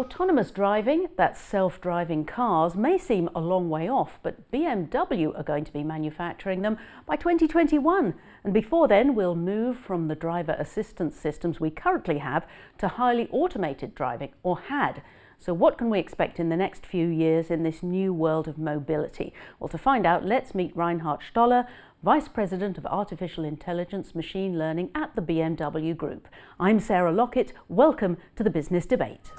Autonomous driving, that's self-driving cars, may seem a long way off, but BMW are going to be manufacturing them by 2021. And before then, we'll move from the driver assistance systems we currently have to highly automated driving, or HAD. So what can we expect in the next few years in this new world of mobility? Well, to find out, let's meet Reinhard Stoller, Vice President of Artificial Intelligence Machine Learning at the BMW Group. I'm Sarah Lockett. Welcome to the Business Debate.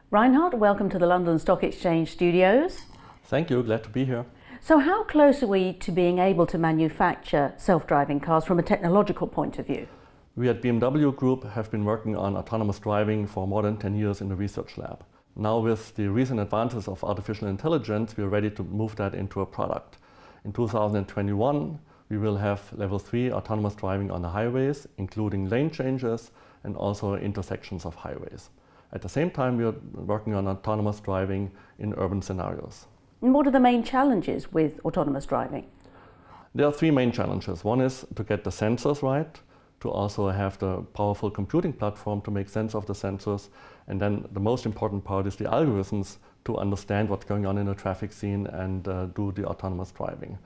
Reinhard, welcome to the London Stock Exchange studios. Thank you, glad to be here. So how close are we to being able to manufacture self-driving cars from a technological point of view? We at BMW Group have been working on autonomous driving for more than 10 years in the research lab. Now with the recent advances of artificial intelligence, we are ready to move that into a product. In 2021, we will have level 3 autonomous driving on the highways, including lane changes and also intersections of highways. At the same time, we are working on autonomous driving in urban scenarios. And what are the main challenges with autonomous driving? There are three main challenges. One is to get the sensors right, to also have the powerful computing platform to make sense of the sensors. And then the most important part is the algorithms to understand what's going on in a traffic scene and do the autonomous driving.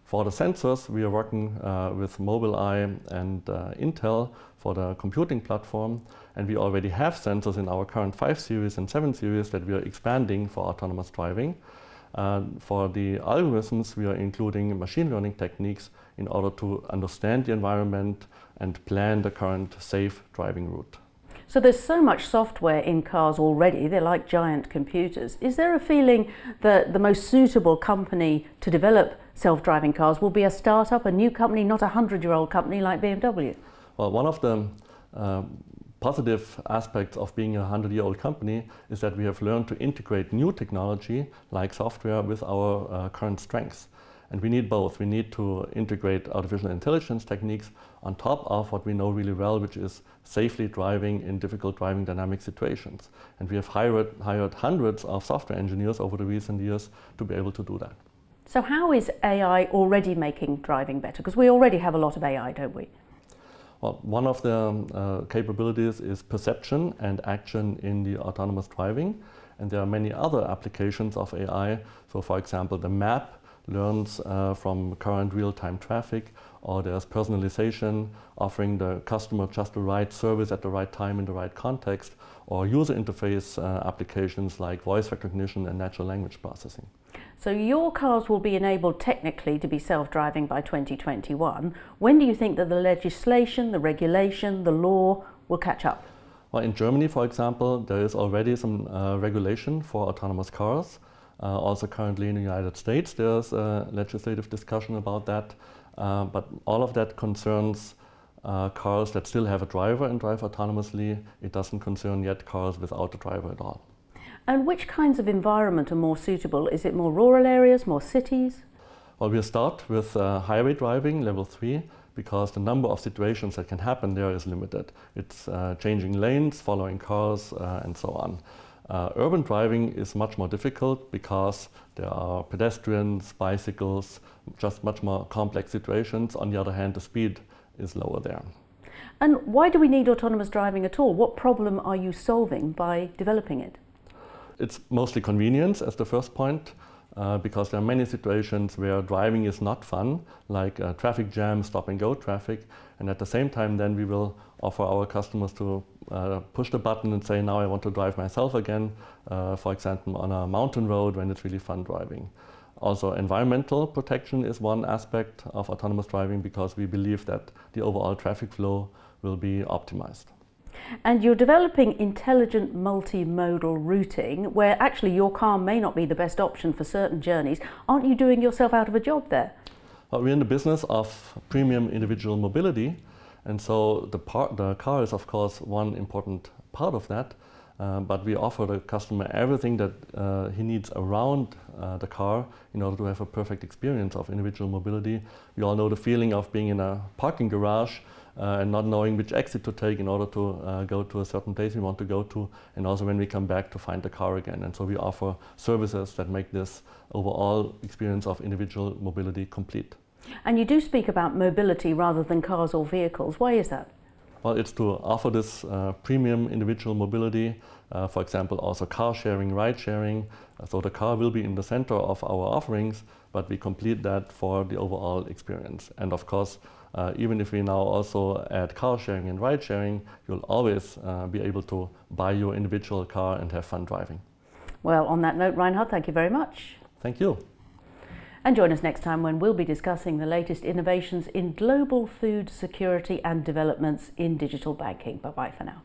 For the sensors, we are working with Mobileye and Intel for the computing platform, and we already have sensors in our current 5 series and 7 series that we are expanding for autonomous driving. For the algorithms, we are including machine learning techniques in order to understand the environment and plan the current safe driving route. So there's so much software in cars already, they're like giant computers. Is there a feeling that the most suitable company to develop self-driving cars will be a startup, a new company, not a 100-year-old company like BMW? Well, one of the positive aspects of being a 100-year-old company is that we have learned to integrate new technology like software with our current strengths. And we need both. We need to integrate artificial intelligence techniques on top of what we know really well, which is safely driving in difficult driving dynamic situations. And we have hired hundreds of software engineers over the recent years to be able to do that. So how is AI already making driving better? Because we already have a lot of AI, don't we? Well, one of the capabilities is perception and action in the autonomous driving. And there are many other applications of AI. So for example, the map learns from current real-time traffic, or there's personalization, offering the customer just the right service at the right time in the right context, or user interface applications like voice recognition and natural language processing. So your cars will be enabled technically to be self-driving by 2021. When do you think that the legislation, the regulation, the law will catch up? Well, in Germany, for example, there is already some regulation for autonomous cars. Also currently in the United States, there's a legislative discussion about that. But all of that concerns cars that still have a driver and drive autonomously. It doesn't concern yet cars without a driver at all. And which kinds of environment are more suitable? Is it more rural areas, more cities? Well, we'll start with highway driving, level 3, because the number of situations that can happen there is limited. It's changing lanes, following cars, and so on. Urban driving is much more difficult because there are pedestrians, bicycles, just much more complex situations. On the other hand, the speed is lower there. And why do we need autonomous driving at all? What problem are you solving by developing it? It's mostly convenience as the first point, because there are many situations where driving is not fun, like traffic jam, stop-and-go traffic, and at the same time then we will offer our customers to push the button and say, now I want to drive myself again, for example on a mountain road when it's really fun driving. Also, environmental protection is one aspect of autonomous driving because we believe that the overall traffic flow will be optimized. And you're developing intelligent multimodal routing where actually your car may not be the best option for certain journeys. Aren't you doing yourself out of a job there? Well, we're in the business of premium individual mobility, and so the car is of course one important part of that, but we offer the customer everything that he needs around the car in order to have a perfect experience of individual mobility. We all know the feeling of being in a parking garage and not knowing which exit to take in order to go to a certain place we want to go to, and also when we come back to find the car again. And so we offer services that make this overall experience of individual mobility complete. And you do speak about mobility rather than cars or vehicles. Why is that? Well, it's to offer this premium individual mobility, for example, also car sharing, ride sharing. So the car will be in the center of our offerings, but we complete that for the overall experience. And of course, even if we now also add car sharing and ride sharing, you'll always be able to buy your individual car and have fun driving. Well, on that note, Reinhard, thank you very much. Thank you. And join us next time when we'll be discussing the latest innovations in global food security and developments in digital banking. Bye-bye for now.